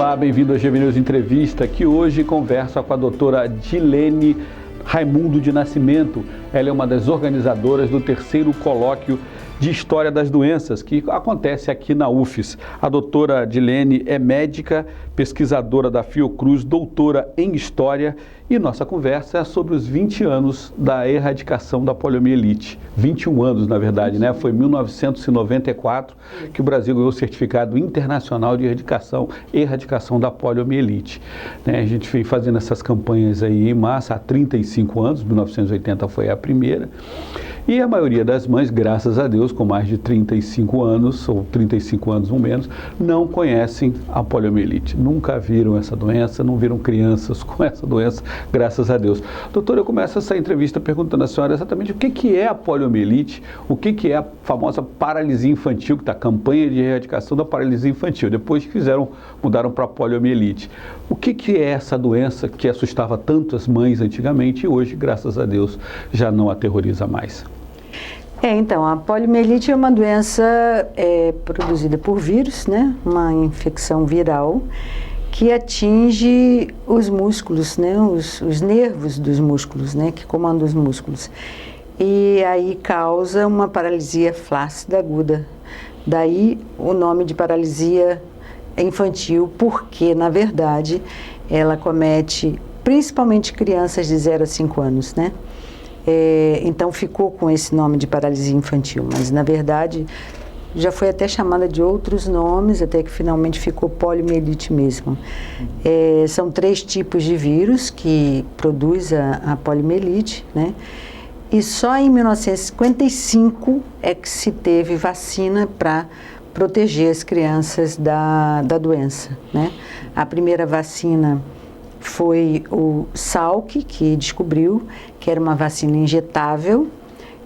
Olá, bem-vindo ao GV News Entrevista, que hoje conversa com a doutora Dilene Raimundo de Nascimento. Ela é uma das organizadoras do terceiro colóquio de História das Doenças, que acontece aqui na UFES. A doutora Dilene é médica, pesquisadora da Fiocruz, doutora em História, e nossa conversa é sobre os 20 anos da erradicação da poliomielite. 21 anos, na verdade, né? Foi em 1994 que o Brasil ganhou o certificado internacional de erradicação da poliomielite. Né? A gente vem fazendo essas campanhas aí em massa há 35 anos, 1980 foi a primeira. E a maioria das mães, graças a Deus, com mais de 35 anos, ou 35 anos ou menos, não conhecem a poliomielite. Nunca viram essa doença, não viram crianças com essa doença, graças a Deus. Doutora, eu começo essa entrevista perguntando à senhora exatamente o que é a poliomielite, o que é a famosa paralisia infantil, que está a campanha de erradicação da paralisia infantil. Depois que mudaram para a poliomielite. O que é essa doença que assustava tantas mães antigamente e hoje, graças a Deus, já não aterroriza mais? Então, a poliomielite é uma doença produzida por vírus, né? Uma infecção viral que atinge os músculos, né? Os nervos dos músculos, né? Que comandam os músculos. E aí causa uma paralisia flácida aguda. Daí o nome de paralisia infantil, porque, na verdade, ela comete principalmente crianças de 0 a 5 anos, né? Então ficou com esse nome de paralisia infantil, mas na verdade já foi até chamada de outros nomes, até que finalmente ficou poliomielite mesmo. São 3 tipos de vírus que produz a poliomielite, né? E só em 1955 é que se teve vacina para proteger as crianças da doença, né? A primeira vacina foi o Salk, que descobriu que era uma vacina injetável,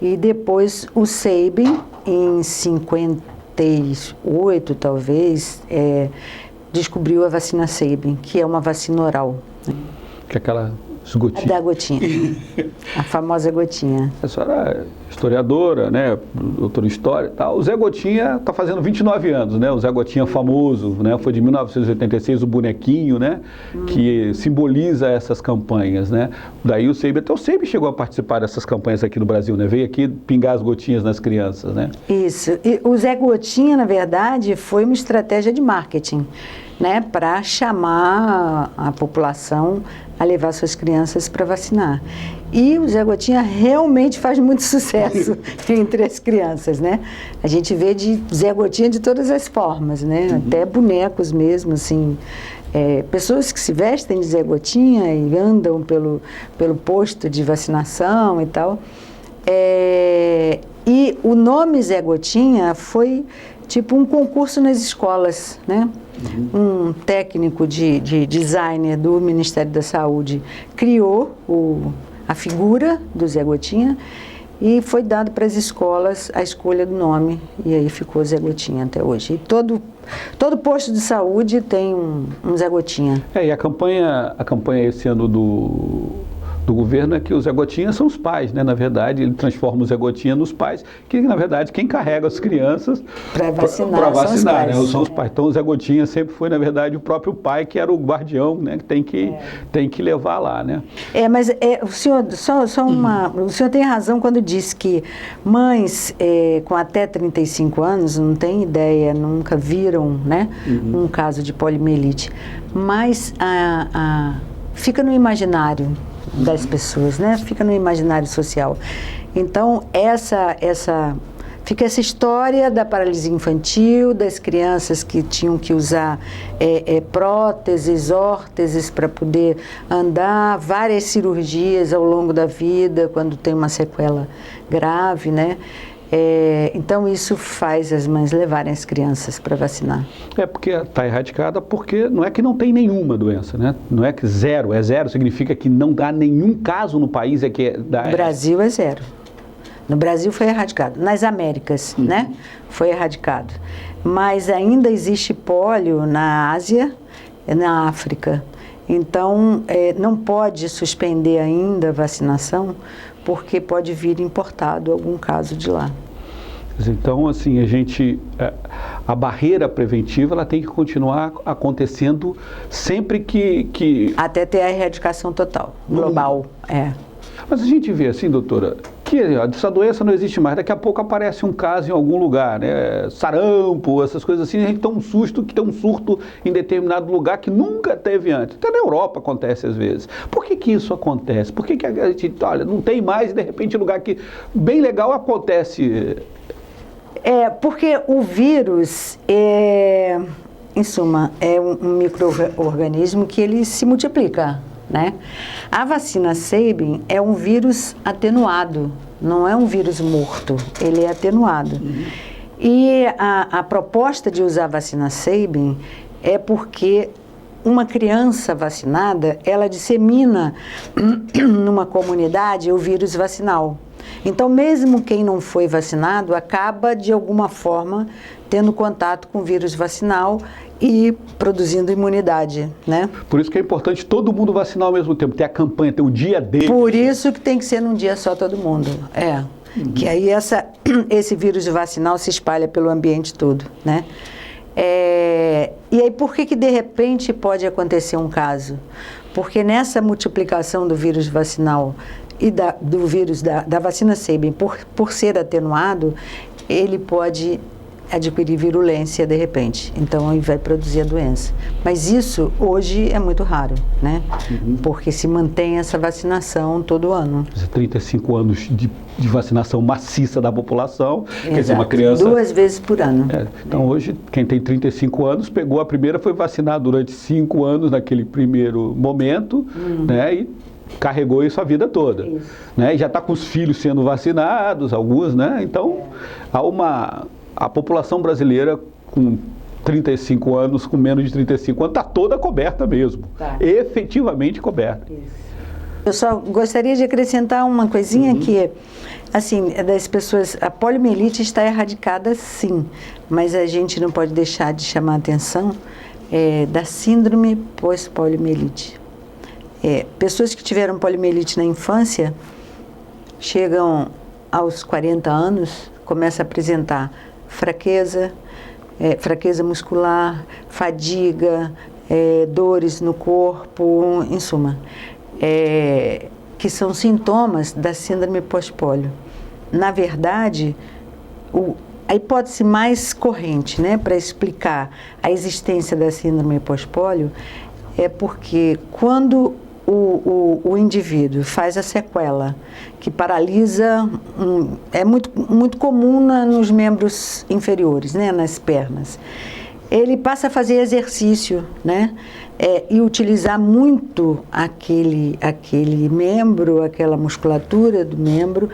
e depois o Sabin, em 58 talvez, descobriu a vacina Sabin, que é uma vacina oral. Que é aquela gotinha. Da gotinha, a famosa gotinha. A senhora é historiadora, né, doutora em História e tal. O Zé Gotinha está fazendo 29 anos, né, o Zé Gotinha famoso, né, foi de 1986, o bonequinho, né, que simboliza essas campanhas, né. Daí o Sabin, até o Sabin chegou a participar dessas campanhas aqui no Brasil, né, veio aqui pingar as gotinhas nas crianças, né. Isso, e o Zé Gotinha, na verdade, foi uma estratégia de marketing, né, para chamar a população a levar suas crianças para vacinar. E o Zé Gotinha realmente faz muito sucesso entre as crianças, né? A gente vê de Zé Gotinha de todas as formas, né? Até bonecos mesmo, assim. Pessoas que se vestem de Zé Gotinha e andam pelo posto de vacinação e tal. E o nome Zé Gotinha foi tipo um concurso nas escolas, né? Um técnico de designer do Ministério da Saúde criou a figura do Zé Gotinha e foi dado para as escolas a escolha do nome, e aí ficou Zé Gotinha até hoje. E todo posto de saúde tem um Zé Gotinha. E a campanha esse ano do governo é que os Zé Gotinha são os pais, né? Na verdade, ele transforma o Zé Gotinha nos pais, que na verdade quem carrega as crianças para vacinar, são os pais. Né? São os pais. Então o Zé Gotinha sempre foi, na verdade, o próprio pai que era o guardião, né? Que tem que levar lá, né? Mas o senhor, o senhor tem razão quando diz que mães com até 35 anos não têm ideia, nunca viram, né? Um caso de poliomielite, mas fica no imaginário das pessoas, né? Fica no imaginário social. Então, fica essa história da paralisia infantil, das crianças que tinham que usar próteses, órteses para poder andar, várias cirurgias ao longo da vida, quando tem uma sequela grave, né? Então isso faz as mães levarem as crianças para vacinar. Porque está erradicada, porque não é que não tem nenhuma doença, né? Não é que zero, significa que não dá nenhum caso no país. No Brasil é 0. No Brasil foi erradicado. Nas Américas, né? Foi erradicado. Mas ainda existe pólio na Ásia e na África. Então, não pode suspender ainda a vacinação, porque pode vir importado algum caso de lá. Então, assim, a barreira preventiva ela tem que continuar acontecendo sempre que... Até ter a erradicação total, global, Mas a gente vê assim, doutora, que essa doença não existe mais. Daqui a pouco aparece um caso em algum lugar, né? Sarampo, essas coisas assim, a gente tem um susto que tem um surto em determinado lugar que nunca teve antes. Até na Europa acontece às vezes. Por que isso acontece? Por que a gente, olha, não tem mais e de repente lugar que bem legal acontece? Porque o vírus em suma, é um micro-organismo que ele se multiplica, né? A vacina Sabin é um vírus atenuado, não é um vírus morto, ele é atenuado. E a proposta de usar a vacina Sabin é porque uma criança vacinada, ela dissemina numa comunidade o vírus vacinal. Então, mesmo quem não foi vacinado, acaba, de alguma forma, tendo contato com o vírus vacinal e produzindo imunidade, né? Por isso que é importante todo mundo vacinar ao mesmo tempo, ter a campanha, ter o dia dele. Por isso que tem que ser num dia só todo mundo, Que aí esse vírus vacinal se espalha pelo ambiente todo, né? E aí por que de repente pode acontecer um caso? Porque nessa multiplicação do vírus vacinal e do vírus da vacina Sabin, por ser atenuado, ele pode adquirir virulência de repente, então aí vai produzir a doença. Mas isso hoje é muito raro, né? Porque se mantém essa vacinação todo ano. 35 anos de vacinação maciça da população, Exato. Quer dizer, uma criança... 2 vezes por ano. Então hoje, quem tem 35 anos, pegou a primeira, foi vacinado durante 5 anos naquele primeiro momento, né? E carregou isso a vida toda. Né? E já está com os filhos sendo vacinados, alguns, né? Então, a população brasileira com 35 anos, com menos de 35 anos, está toda coberta mesmo. Efetivamente coberta. Eu só gostaria de acrescentar uma coisinha que, assim, das pessoas, a poliomielite está erradicada sim, mas a gente não pode deixar de chamar a atenção da síndrome pós-poliomielite. Pessoas que tiveram poliomielite na infância, chegam aos 40 anos, começam a apresentar fraqueza, fraqueza muscular, fadiga, dores no corpo, em suma, que são sintomas da síndrome pós-pólio. Na verdade, a hipótese mais corrente, né, para explicar a existência da síndrome pós-pólio é porque quando o indivíduo faz a sequela que paralisa, é muito comum nos membros inferiores, né, nas pernas. Ele passa a fazer exercício, né, e utilizar muito aquele membro, aquela musculatura do membro,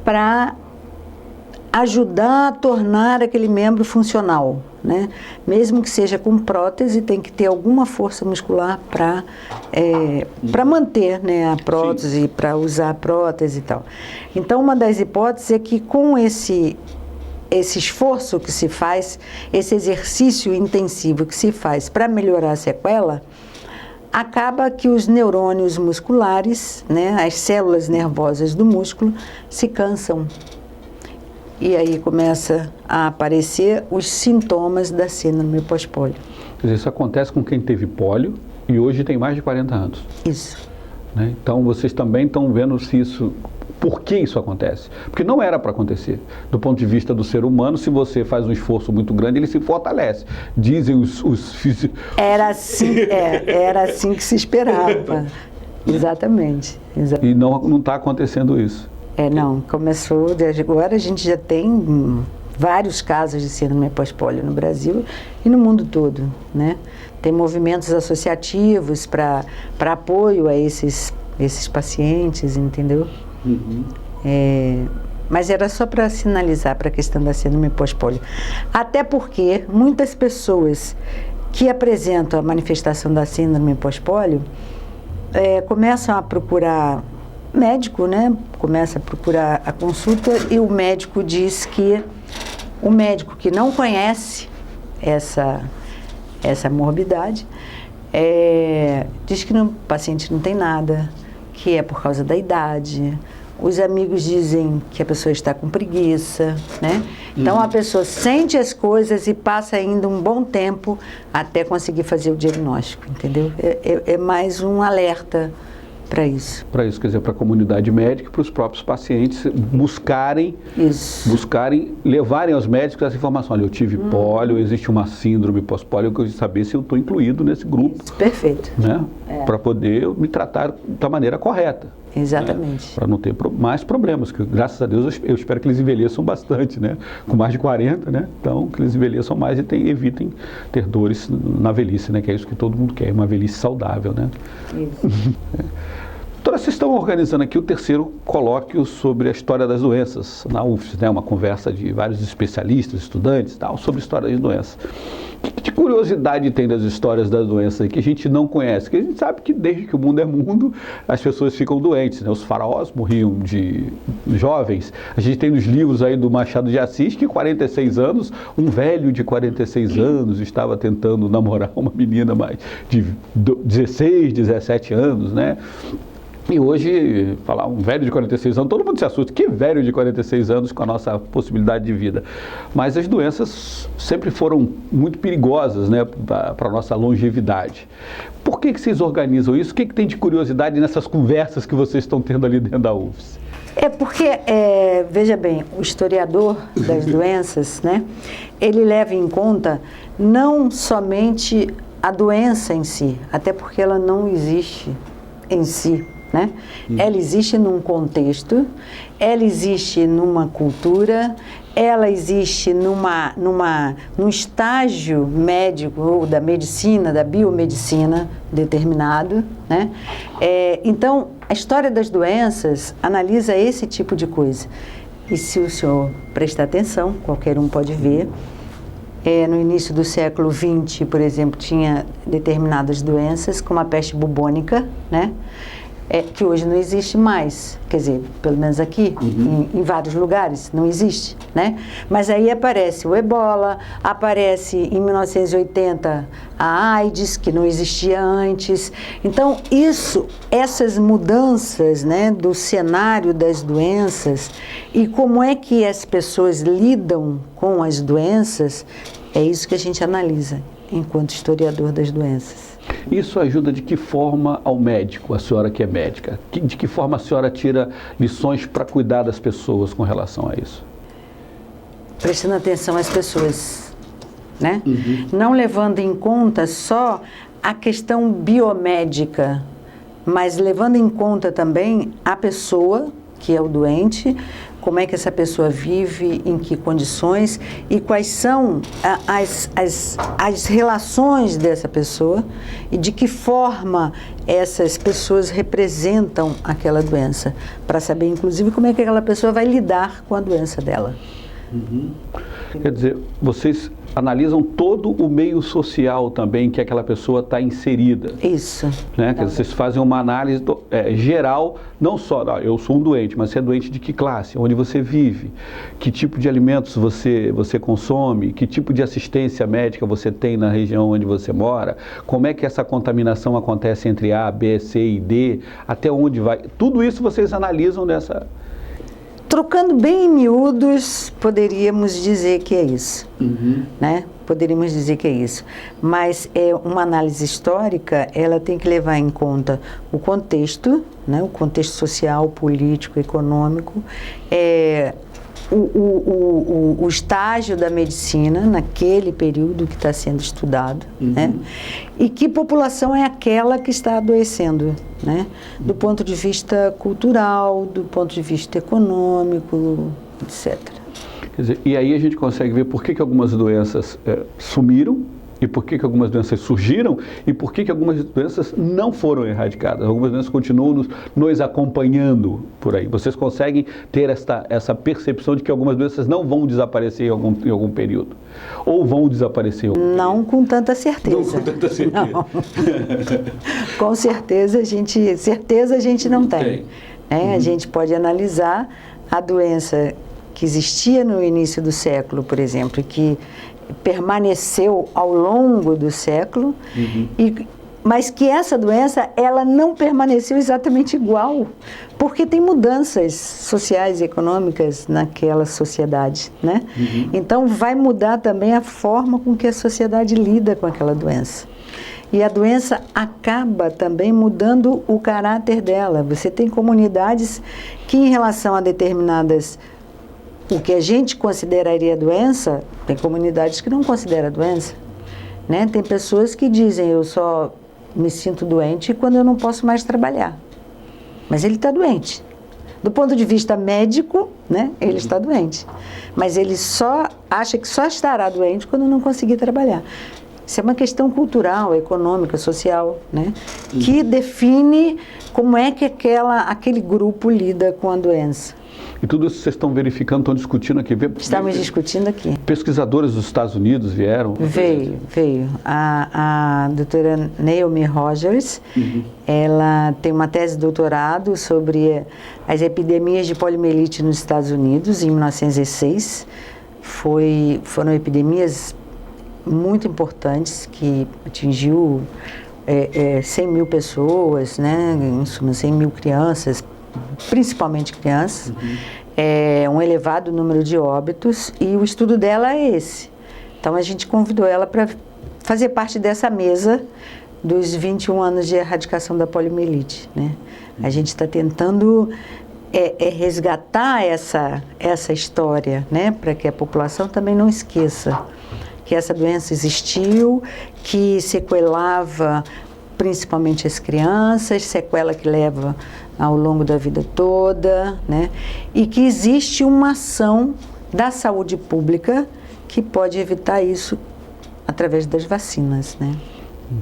para ajudar a tornar aquele membro funcional, né? Mesmo que seja com prótese, tem que ter alguma força muscular para manter, né, a prótese, para usar a prótese e tal. Então, uma das hipóteses é que com esse esforço que se faz, esse exercício intensivo que se faz para melhorar a sequela, acaba que os neurônios musculares, né, as células nervosas do músculo, se cansam. E aí começa a aparecer os sintomas da síndrome pós-pólio. Quer dizer, isso acontece com quem teve pólio e hoje tem mais de 40 anos. Isso. Né? Então, vocês também estão vendo se isso... Por que isso acontece? Porque não era para acontecer. Do ponto de vista do ser humano, se você faz um esforço muito grande, ele se fortalece. Dizem os físicos... Era assim que se esperava. Exatamente. E não está acontecendo isso. Não, começou, agora a gente já tem vários casos de síndrome pós-pólio no Brasil e no mundo todo, né? Tem movimentos associativos para apoio a esses pacientes, entendeu? Mas era só para sinalizar para a questão da síndrome pós-pólio. Até porque muitas pessoas que apresentam a manifestação da síndrome pós-pólio começam a procurar médico, né? Começa a procurar a consulta e o médico diz que o médico que não conhece essa morbidade diz que o paciente não tem nada, que é por causa da idade, os amigos dizem que a pessoa está com preguiça, né? Então a pessoa sente as coisas e passa ainda um bom tempo até conseguir fazer o diagnóstico, entendeu? É mais um alerta para isso. Para isso, quer dizer, para a comunidade médica, para os próprios pacientes buscarem, levarem aos médicos essa informação. Olha, eu tive pólio, existe uma síndrome pós-pólio, eu quero saber se eu estou incluído nesse grupo. Isso, perfeito. Né? Para poder me tratar da maneira correta. Exatamente. Né? Para não ter mais problemas, que graças a Deus eu espero que eles envelheçam bastante, né? Com mais de 40, né? Então, que eles envelheçam mais e evitem ter dores na velhice, né? Que é isso que todo mundo quer, uma velhice saudável, né? Isso. Doutora, vocês estão organizando aqui o terceiro colóquio sobre a história das doenças na UFES, né? Uma conversa de vários especialistas, estudantes, tal, sobre a história das doenças. Que curiosidade tem das histórias das doenças que a gente não conhece? Porque a gente sabe que desde que o mundo é mundo, as pessoas ficam doentes, né? Os faraós morriam de jovens. A gente tem nos livros aí do Machado de Assis que 46 anos, um velho de 46 anos estava tentando namorar uma menina mais de 16, 17 anos, né? E hoje, falar um velho de 46 anos, todo mundo se assusta. Que velho de 46 anos com a nossa possibilidade de vida? Mas as doenças sempre foram muito perigosas, né, para a nossa longevidade. Por que vocês organizam isso? O que tem de curiosidade nessas conversas que vocês estão tendo ali dentro da UFES? É porque, veja bem, o historiador das doenças, né, ele leva em conta não somente a doença em si, até porque ela não existe em si. Né? Ela existe num contexto, ela existe numa cultura, ela existe num estágio médico ou da medicina, da biomedicina determinado. Né? Então, a história das doenças analisa esse tipo de coisa. E se o senhor prestar atenção, qualquer um pode ver, no início do século XX, por exemplo, tinha determinadas doenças, como a peste bubônica, né? Que hoje não existe mais, quer dizer, pelo menos aqui, em vários lugares, não existe, né? Mas aí aparece o ebola, aparece em 1980 a AIDS, que não existia antes. Então, essas mudanças, né, do cenário das doenças e como é que as pessoas lidam com as doenças, é isso que a gente analisa enquanto historiador das doenças. Isso ajuda de que forma ao médico, a senhora que é médica? De que forma a senhora tira lições para cuidar das pessoas com relação a isso? Prestando atenção às pessoas, né? Não levando em conta só a questão biomédica, mas levando em conta também a pessoa, que é o doente, como é que essa pessoa vive, em que condições e quais são as relações dessa pessoa e de que forma essas pessoas representam aquela doença, para saber, inclusive, como é que aquela pessoa vai lidar com a doença dela. Quer dizer, vocês analisam todo o meio social também que aquela pessoa está inserida. Isso. Né? Quer dizer, vocês fazem uma análise geral, não só, eu sou um doente, mas você é doente de que classe, onde você vive, que tipo de alimentos você consome, que tipo de assistência médica você tem na região onde você mora, como é que essa contaminação acontece entre A, B, C e D, até onde vai. Tudo isso vocês analisam nessa... Trocando bem em miúdos, poderíamos dizer que é isso, né? Poderíamos dizer que é isso. Mas uma análise histórica, ela tem que levar em conta o contexto, né? O contexto social, político, econômico, o estágio da medicina naquele período que está sendo estudado, né? E que população é aquela que está adoecendo, né? Do ponto de vista cultural, do ponto de vista econômico, etc. Quer dizer, e aí a gente consegue ver por que algumas doenças sumiram, e por que algumas doenças surgiram, e por que algumas doenças não foram erradicadas. Algumas doenças continuam nos acompanhando por aí. Vocês conseguem ter essa percepção de que algumas doenças não vão desaparecer em algum período? Ou vão desaparecer em algum período? Não com tanta certeza. Não com tanta certeza. Não. Com certeza a gente não tem. Né? A gente pode analisar a doença que existia no início do século, por exemplo, que permaneceu ao longo do século mas que essa doença, ela não permaneceu exatamente igual, porque tem mudanças sociais e econômicas naquela sociedade, né? Então, vai mudar também a forma com que a sociedade lida com aquela doença. E a doença acaba também mudando o caráter dela. Você tem comunidades que, em relação a determinadas, o que a gente consideraria doença, tem comunidades que não consideram doença, né? Tem pessoas que dizem, eu só me sinto doente quando eu não posso mais trabalhar. Mas ele está doente. Do ponto de vista médico, né, ele está doente. Mas ele só acha que só estará doente quando não conseguir trabalhar. Isso é uma questão cultural, econômica, social, né, que define como é que aquele grupo lida com a doença. E tudo isso vocês estão verificando, estão discutindo aqui? Estamos discutindo aqui. Pesquisadores dos Estados Unidos vieram? Veio. A doutora Naomi Rogers, ela tem uma tese de doutorado sobre as epidemias de poliomielite nos Estados Unidos, em 1906. Foram epidemias muito importantes que atingiu 100 mil pessoas, né? Em suma, 100 mil crianças, principalmente crianças, um elevado número de óbitos, e o estudo dela é esse. Então a gente convidou ela para fazer parte dessa mesa dos 21 anos de erradicação da poliomielite, né? A gente está tentando resgatar essa história, né? Para que a população também não esqueça que essa doença existiu, que sequelava principalmente as crianças, sequela que leva ao longo da vida toda, né? E que existe uma ação da saúde pública que pode evitar isso através das vacinas, né?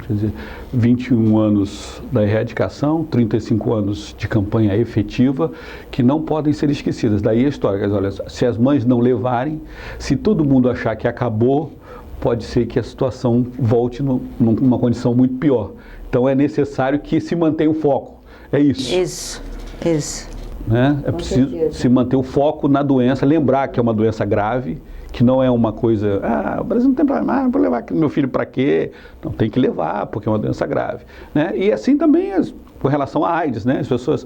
Quer dizer, 21 anos da erradicação, 35 anos de campanha efetiva, que não podem ser esquecidas. Daí a história, quer dizer, olha, se as mães não levarem, se todo mundo achar que acabou, pode ser que a situação volte numa condição muito pior. Então é necessário que se mantenha o foco. É isso. Isso. Né? É preciso se manter o foco na doença, lembrar que é uma doença grave, que não é uma coisa, o Brasil não tem problema, vou levar meu filho para quê? Não, tem que levar, porque é uma doença grave. Né? E assim também com relação à AIDS, né? As pessoas,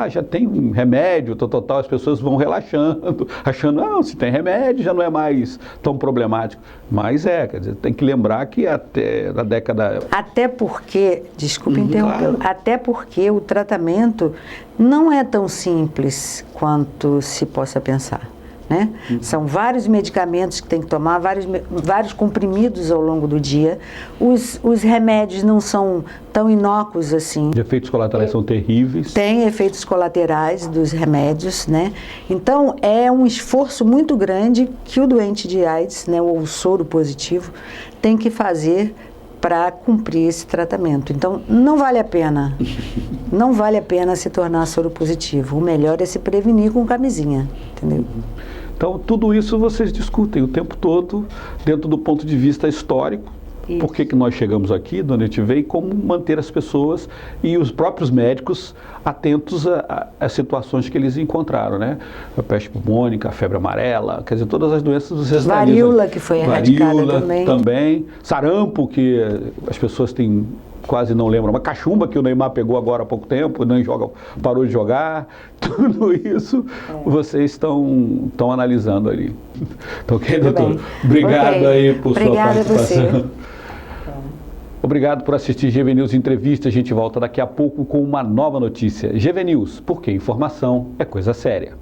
já tem um remédio, tal, as pessoas vão relaxando, achando, se tem remédio já não é mais tão problemático. Mas quer dizer, tem que lembrar que até na década... Até porque, desculpe interrompê-lo, até porque o tratamento não é tão simples quanto se possa pensar. Né? São vários medicamentos que tem que tomar, vários comprimidos ao longo do dia. Os remédios não são tão inócuos assim. Os efeitos colaterais são terríveis. Tem efeitos colaterais dos remédios, né? Então, é um esforço muito grande que o doente de AIDS, né, ou o soro positivo, tem que fazer para cumprir esse tratamento. Então, não vale a pena. Não vale a pena se tornar soro positivo. O melhor é se prevenir com camisinha, entendeu? Então, tudo isso vocês discutem o tempo todo, dentro do ponto de vista histórico. Isso. Por que nós chegamos aqui, de onde a gente veio, e como manter as pessoas e os próprios médicos atentos às situações que eles encontraram, né? A peste bubônica, a febre amarela, quer dizer, todas as doenças vocês analisam. Varíola, que foi erradicada também. Sarampo, que as pessoas quase não lembram, uma cachumba que o Neymar pegou agora há pouco tempo, parou de jogar, tudo isso vocês estão analisando ali. Então, doutor, obrigado aí por sua participação. Obrigado por assistir GV News Entrevista. A gente volta daqui a pouco com uma nova notícia. GV News, porque informação é coisa séria.